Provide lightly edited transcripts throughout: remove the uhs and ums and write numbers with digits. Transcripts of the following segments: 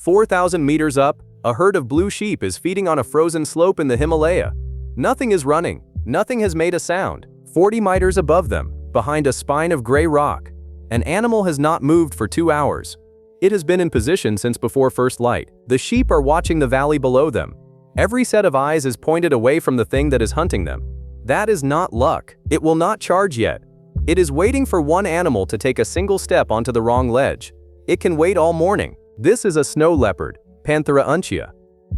4,000 meters up, a herd of blue sheep is feeding on a frozen slope in the Himalaya. Nothing is running, nothing has made a sound. 40 meters above them, behind a spine of gray rock, an animal has not moved for 2 hours. It has been in position since before first light. The sheep are watching the valley below them. Every set of eyes is pointed away from the thing that is hunting them. That is not luck. It will not charge yet. It is waiting for one animal to take a single step onto the wrong ledge. It can wait all morning. This is a snow leopard, Panthera untia,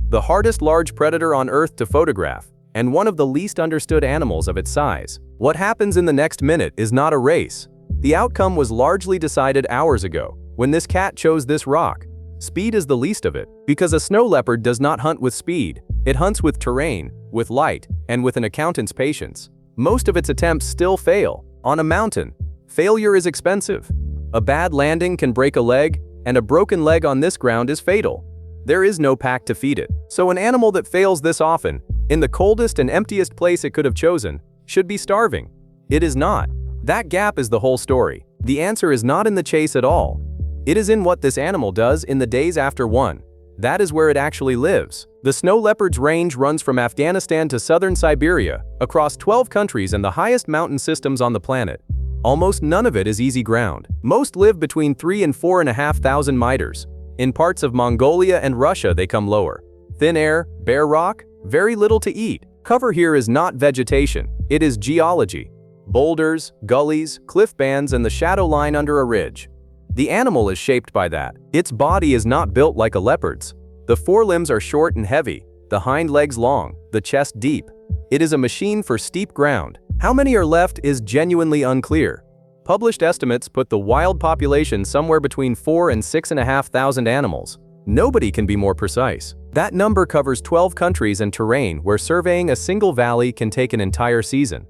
the hardest large predator on Earth to photograph, and one of the least understood animals of its size. What happens in the next minute is not a race. The outcome was largely decided hours ago, when this cat chose this rock. Speed is the least of it, because a snow leopard does not hunt with speed. It hunts with terrain, with light, and with an accountant's patience. Most of its attempts still fail. On a mountain, failure is expensive. A bad landing can break a leg, and a broken leg on this ground is fatal. There is no pack to feed it. So an animal that fails this often, in the coldest and emptiest place it could have chosen, should be starving. It is not. That gap is the whole story. The answer is not in the chase at all. It is in what this animal does in the days after one. That is where it actually lives. The snow leopard's range runs from Afghanistan to southern Siberia, across 12 countries and the highest mountain systems on the planet. Almost none of it is easy ground. Most live between 3,000 and 4,500 meters. In parts of Mongolia and Russia they come lower. Thin air, bare rock, very little to eat. Cover here is not vegetation, it is geology. Boulders, gullies, cliff bands, and the shadow line under a ridge. The animal is shaped by that. Its body is not built like a leopard's. The forelimbs are short and heavy, the hind legs long, the chest deep. It is a machine for steep ground. How many are left is genuinely unclear. Published estimates put the wild population somewhere between 4,000 and 6,500 animals. Nobody can be more precise. That number covers 12 countries and terrain where surveying a single valley can take an entire season.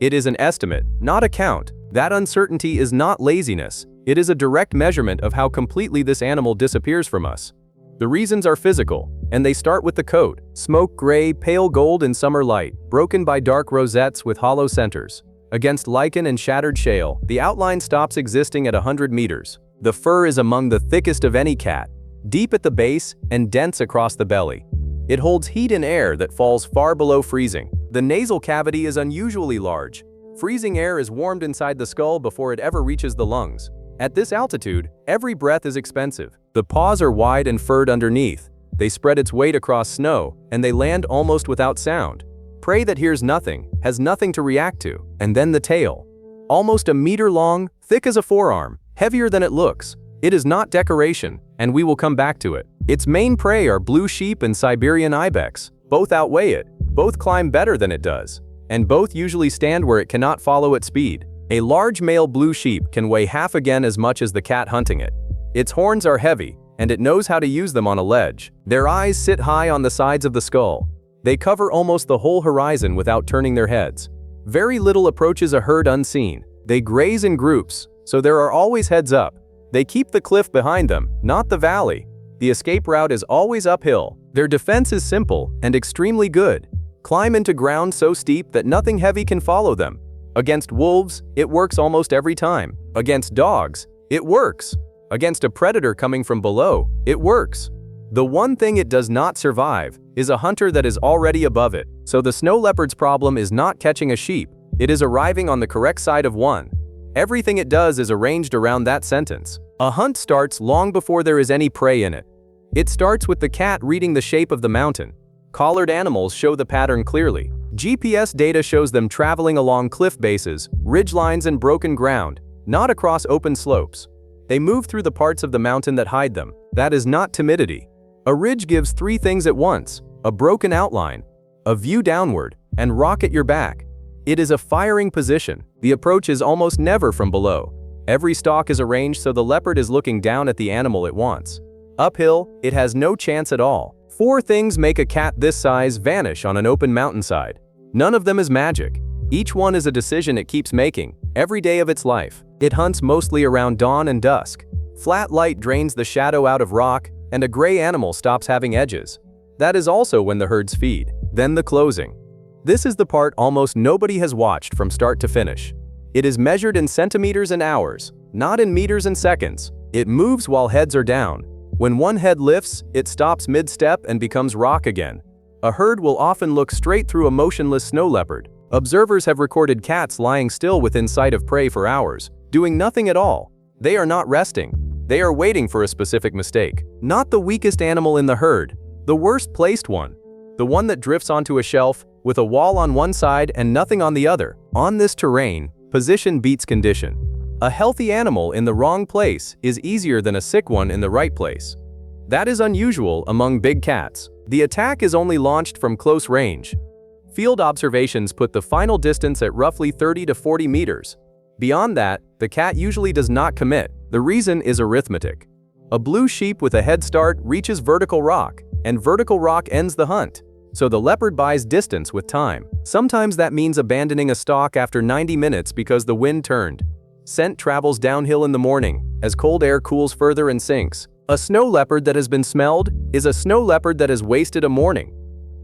It is an estimate, not a count. That uncertainty is not laziness. It is a direct measurement of how completely this animal disappears from us. The reasons are physical, and they start with the coat. Smoke gray, pale gold in summer light, broken by dark rosettes with hollow centers. Against lichen and shattered shale, the outline stops existing at 100 meters. The fur is among the thickest of any cat, deep at the base and dense across the belly. It holds heat and air that falls far below freezing. The nasal cavity is unusually large. Freezing air is warmed inside the skull before it ever reaches the lungs. At this altitude, every breath is expensive. The paws are wide and furred underneath. They spread its weight across snow, and they land almost without sound. Prey that hears nothing, has nothing to react to. And then the tail. Almost a meter long, thick as a forearm, heavier than it looks. It is not decoration, and we will come back to it. Its main prey are blue sheep and Siberian ibex. Both outweigh it, both climb better than it does, and both usually stand where it cannot follow at speed. A large male blue sheep can weigh half again as much as the cat hunting it. Its horns are heavy, and it knows how to use them on a ledge. Their eyes sit high on the sides of the skull. They cover almost the whole horizon without turning their heads. Very little approaches a herd unseen. They graze in groups, so there are always heads up. They keep the cliff behind them, not the valley. The escape route is always uphill. Their defense is simple and extremely good. Climb into ground so steep that nothing heavy can follow them. Against wolves, it works almost every time. Against dogs, it works. Against a predator coming from below, it works. The one thing it does not survive is a hunter that is already above it. So the snow leopard's problem is not catching a sheep, it is arriving on the correct side of one. Everything it does is arranged around that sentence. A hunt starts long before there is any prey in it. It starts with the cat reading the shape of the mountain. Collared animals show the pattern clearly. GPS data shows them traveling along cliff bases, ridgelines and broken ground, not across open slopes. They move through the parts of the mountain that hide them. That is not timidity. A ridge gives three things at once: a broken outline, a view downward, and rock at your back. It is a firing position. The approach is almost never from below. Every stalk is arranged so the leopard is looking down at the animal it wants. Uphill, it has no chance at all. Four things make a cat this size vanish on an open mountainside. None of them is magic. Each one is a decision it keeps making, every day of its life. It hunts mostly around dawn and dusk. Flat light drains the shadow out of rock, and a gray animal stops having edges. That is also when the herds feed. Then the closing. This is the part almost nobody has watched from start to finish. It is measured in centimeters and hours, not in meters and seconds. It moves while heads are down. When one head lifts, it stops mid-step and becomes rock again. A herd will often look straight through a motionless snow leopard. Observers have recorded cats lying still within sight of prey for hours, doing nothing at all. They are not resting. They are waiting for a specific mistake. Not the weakest animal in the herd, the worst placed one. The one that drifts onto a shelf, with a wall on one side and nothing on the other. On this terrain, position beats condition. A healthy animal in the wrong place is easier than a sick one in the right place. That is unusual among big cats. The attack is only launched from close range. Field observations put the final distance at roughly 30 to 40 meters. Beyond that, the cat usually does not commit. The reason is arithmetic. A blue sheep with a head start reaches vertical rock, and vertical rock ends the hunt. So the leopard buys distance with time. Sometimes that means abandoning a stalk after 90 minutes because the wind turned. Scent travels downhill in the morning, as cold air cools further and sinks. A snow leopard that has been smelled is a snow leopard that has wasted a morning.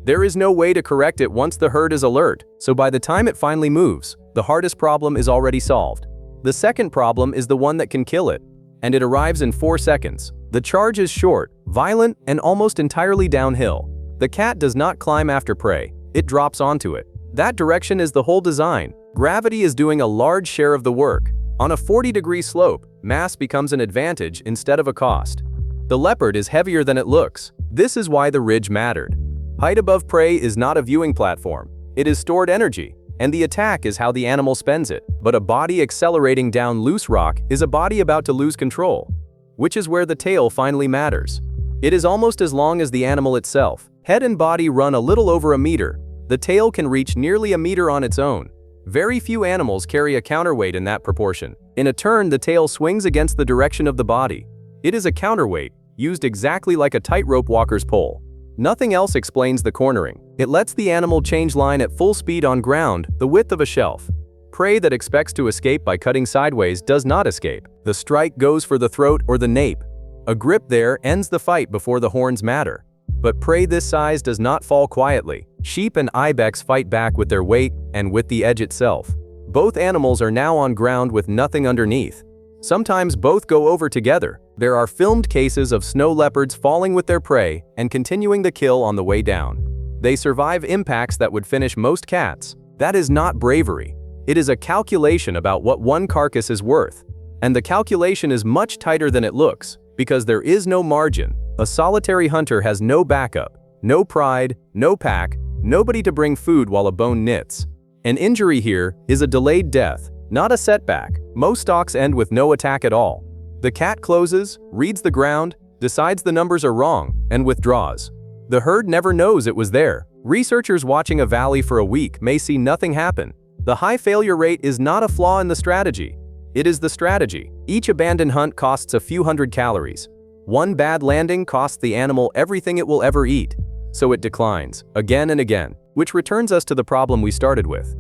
There is no way to correct it once the herd is alert, so by the time it finally moves, the hardest problem is already solved. The second problem is the one that can kill it, and it arrives in 4 seconds. The charge is short, violent, and almost entirely downhill. The cat does not climb after prey, it drops onto it. That direction is the whole design. Gravity is doing a large share of the work. On a 40-degree slope, mass becomes an advantage instead of a cost. The leopard is heavier than it looks. This is why the ridge mattered. Height above prey is not a viewing platform. It is stored energy, and the attack is how the animal spends it. But a body accelerating down loose rock is a body about to lose control, which is where the tail finally matters. It is almost as long as the animal itself. Head and body run a little over a meter. The tail can reach nearly a meter on its own. Very few animals carry a counterweight in that proportion. In a turn, the tail swings against the direction of the body. It is a counterweight, used exactly like a tightrope walker's pole. Nothing else explains the cornering. It lets the animal change line at full speed on ground, the width of a shelf. Prey that expects to escape by cutting sideways does not escape. The strike goes for the throat or the nape. A grip there ends the fight before the horns matter. But prey this size does not fall quietly. Sheep and ibex fight back with their weight and with the edge itself. Both animals are now on ground with nothing underneath. Sometimes both go over together. There are filmed cases of snow leopards falling with their prey and continuing the kill on the way down. They survive impacts that would finish most cats. That is not bravery. It is a calculation about what one carcass is worth. And the calculation is much tighter than it looks, because there is no margin. A solitary hunter has no backup, no pride, no pack, nobody to bring food while a bone knits. An injury here is a delayed death, not a setback. Most stalks end with no attack at all. The cat closes, reads the ground, decides the numbers are wrong, and withdraws. The herd never knows it was there. Researchers watching a valley for a week may see nothing happen. The high failure rate is not a flaw in the strategy. It is the strategy. Each abandoned hunt costs a few hundred calories. One bad landing costs the animal everything it will ever eat. So it declines, again and again, which returns us to the problem we started with.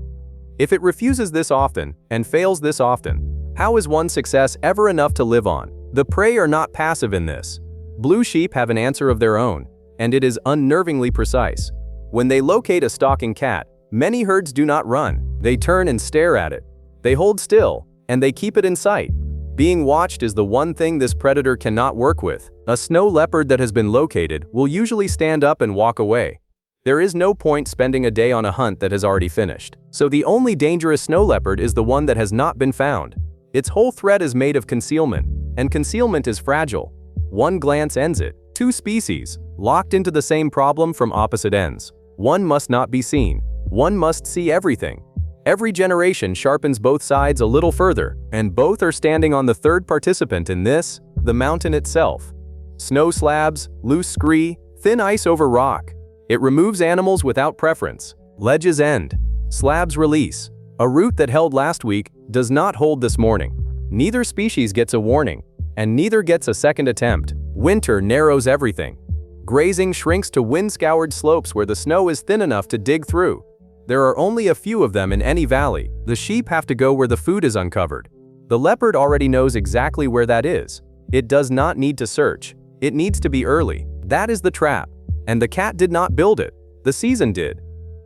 If it refuses this often, and fails this often, how is one success ever enough to live on? The prey are not passive in this. Blue sheep have an answer of their own, and it is unnervingly precise. When they locate a stalking cat, many herds do not run. They turn and stare at it. They hold still, and they keep it in sight. Being watched is the one thing this predator cannot work with. A snow leopard that has been located will usually stand up and walk away. There is no point spending a day on a hunt that has already finished. So the only dangerous snow leopard is the one that has not been found. Its whole threat is made of concealment, and concealment is fragile. One glance ends it. Two species, locked into the same problem from opposite ends. One must not be seen. One must see everything. Every generation sharpens both sides a little further, and both are standing on the third participant in this, the mountain itself. Snow slabs, loose scree, thin ice over rock. It removes animals without preference. Ledges end. Slabs release. A route that held last week does not hold this morning. Neither species gets a warning, and neither gets a second attempt. Winter narrows everything. Grazing shrinks to wind-scoured slopes where the snow is thin enough to dig through. There are only a few of them in any valley. The sheep have to go where the food is uncovered. The leopard already knows exactly where that is. It does not need to search. It needs to be early. That is the trap. And the cat did not build it. The season did.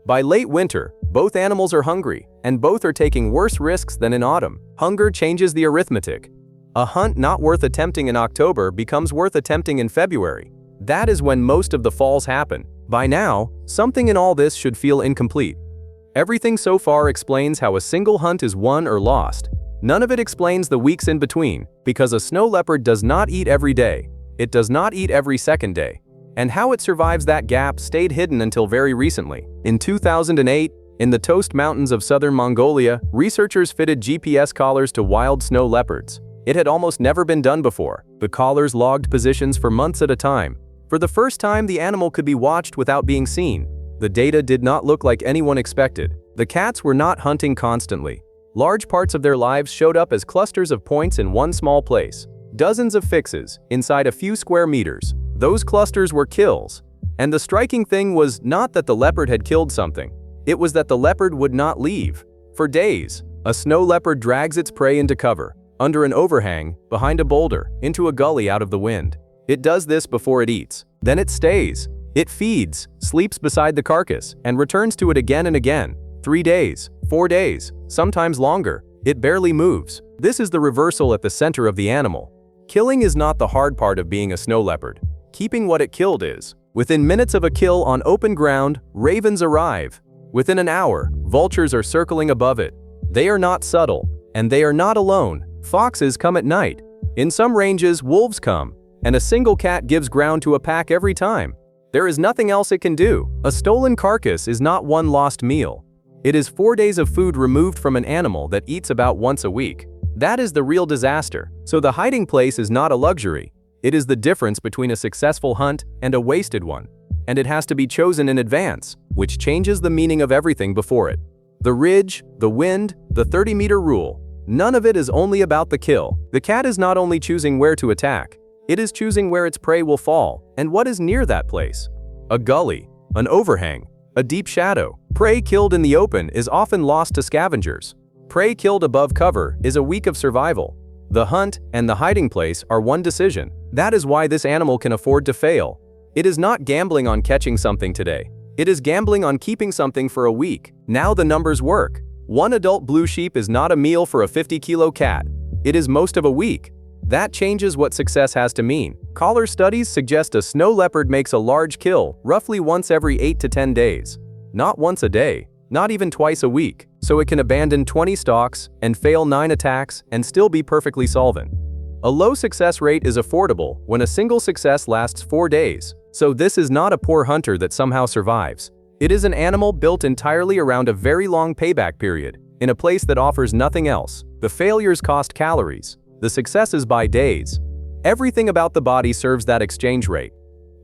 By late winter, both animals are hungry, and both are taking worse risks than in autumn. Hunger changes the arithmetic. A hunt not worth attempting in October becomes worth attempting in February. That is when most of the falls happen. By now, something in all this should feel incomplete. Everything so far explains how a single hunt is won or lost. None of it explains the weeks in between, because a snow leopard does not eat every day. It does not eat every second day. And how it survives that gap stayed hidden until very recently. In 2008, in the Toast Mountains of southern Mongolia, researchers fitted GPS collars to wild snow leopards. It had almost never been done before. The collars logged positions for months at a time. For the first time, the animal could be watched without being seen. The data did not look like anyone expected. The cats were not hunting constantly. Large parts of their lives showed up as clusters of points in one small place. Dozens of fixes, inside a few square meters. Those clusters were kills. And the striking thing was not that the leopard had killed something. It was that the leopard would not leave. For days, a snow leopard drags its prey into cover, under an overhang, behind a boulder, into a gully out of the wind. It does this before it eats. Then it stays. It feeds, sleeps beside the carcass, and returns to it again and again. 3 days, 4 days, sometimes longer. It barely moves. This is the reversal at the center of the animal. Killing is not the hard part of being a snow leopard. Keeping what it killed is. Within minutes of a kill on open ground, ravens arrive. Within an hour, vultures are circling above it. They are not subtle, and they are not alone. Foxes come at night. In some ranges, wolves come, and a single cat gives ground to a pack every time. There is nothing else it can do. A stolen carcass is not one lost meal. It is 4 days of food removed from an animal that eats about once a week. That is the real disaster. So the hiding place is not a luxury. It is the difference between a successful hunt and a wasted one. And it has to be chosen in advance, which changes the meaning of everything before it. The ridge, the wind, the 30-meter rule. None of it is only about the kill. The cat is not only choosing where to attack. It is choosing where its prey will fall, and what is near that place. A gully, an overhang, a deep shadow. Prey killed in the open is often lost to scavengers. Prey killed above cover is a week of survival. The hunt and the hiding place are one decision. That is why this animal can afford to fail. It is not gambling on catching something today. It is gambling on keeping something for a week. Now the numbers work. One adult blue sheep is not a meal for a 50-kilo cat. It is most of a week. That changes what success has to mean. Collar studies suggest a snow leopard makes a large kill roughly once every 8 to 10 days. Not once a day, not even twice a week. So it can abandon 20 stalks and fail 9 attacks and still be perfectly solvent. A low success rate is affordable when a single success lasts 4 days. So this is not a poor hunter that somehow survives. It is an animal built entirely around a very long payback period, in a place that offers nothing else. The failures cost calories. The successes buy days. Everything about the body serves that exchange rate.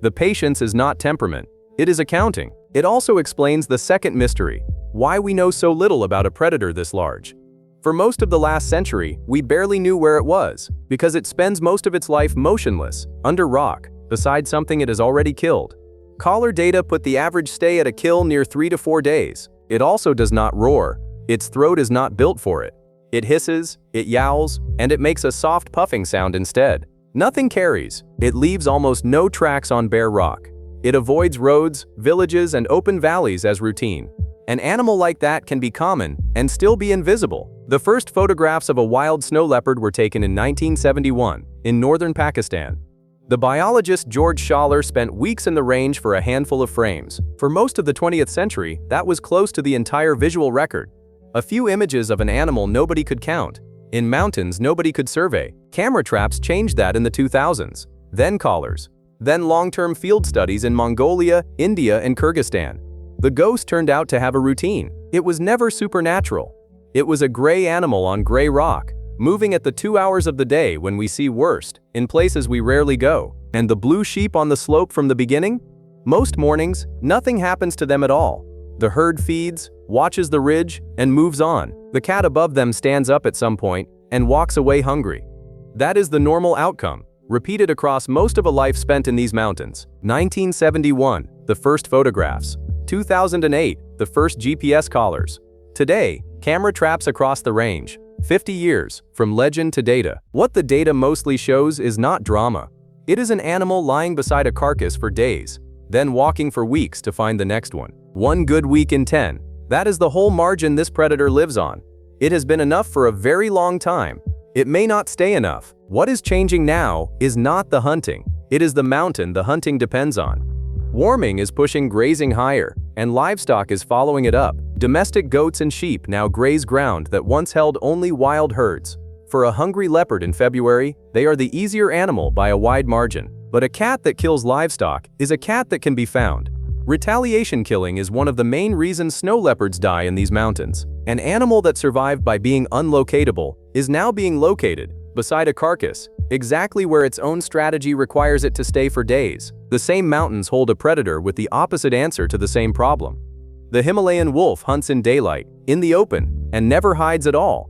The patience is not temperament. It is accounting. It also explains the second mystery, why we know so little about a predator this large. For most of the last century, we barely knew where it was, because it spends most of its life motionless, under rock, beside something it has already killed. Collar data put the average stay at a kill near 3 to 4 days. It also does not roar. Its throat is not built for it. It hisses, it yowls, and it makes a soft puffing sound instead. Nothing carries. It leaves almost no tracks on bare rock. It avoids roads, villages, and open valleys as routine. An animal like that can be common and still be invisible. The first photographs of a wild snow leopard were taken in 1971 in northern Pakistan. The biologist George Schaller spent weeks in the range for a handful of frames. For most of the 20th century, that was close to the entire visual record. A few images of an animal nobody could count. In mountains nobody could survey. Camera traps changed that in the 2000s. Then collars. Then long-term field studies in Mongolia, India, and Kyrgyzstan. The ghost turned out to have a routine. It was never supernatural. It was a gray animal on gray rock, moving at the 2 hours of the day when we see worst, in places we rarely go. And the blue sheep on the slope from the beginning? Most mornings, nothing happens to them at all. The herd feeds, watches the ridge, and moves on. The cat above them stands up at some point and walks away hungry. That is the normal outcome, repeated across most of a life spent in these mountains. 1971, the first photographs. 2008, the first GPS collars. Today, camera traps across the range. 50 years, from legend to data. What the data mostly shows is not drama. It is an animal lying beside a carcass for days, then walking for weeks to find the next one. 1 good week in 10. That is the whole margin this predator lives on. It has been enough for a very long time. It may not stay enough. What is changing now is not the hunting. It is the mountain the hunting depends on. Warming is pushing grazing higher, and livestock is following it up. Domestic goats and sheep now graze ground that once held only wild herds. For a hungry leopard in February, they are the easier animal by a wide margin. But a cat that kills livestock is a cat that can be found. Retaliation killing is one of the main reasons snow leopards die in these mountains. An animal that survived by being unlocatable is now being located, beside a carcass, exactly where its own strategy requires it to stay for days. The same mountains hold a predator with the opposite answer to the same problem. The Himalayan wolf hunts in daylight, in the open, and never hides at all.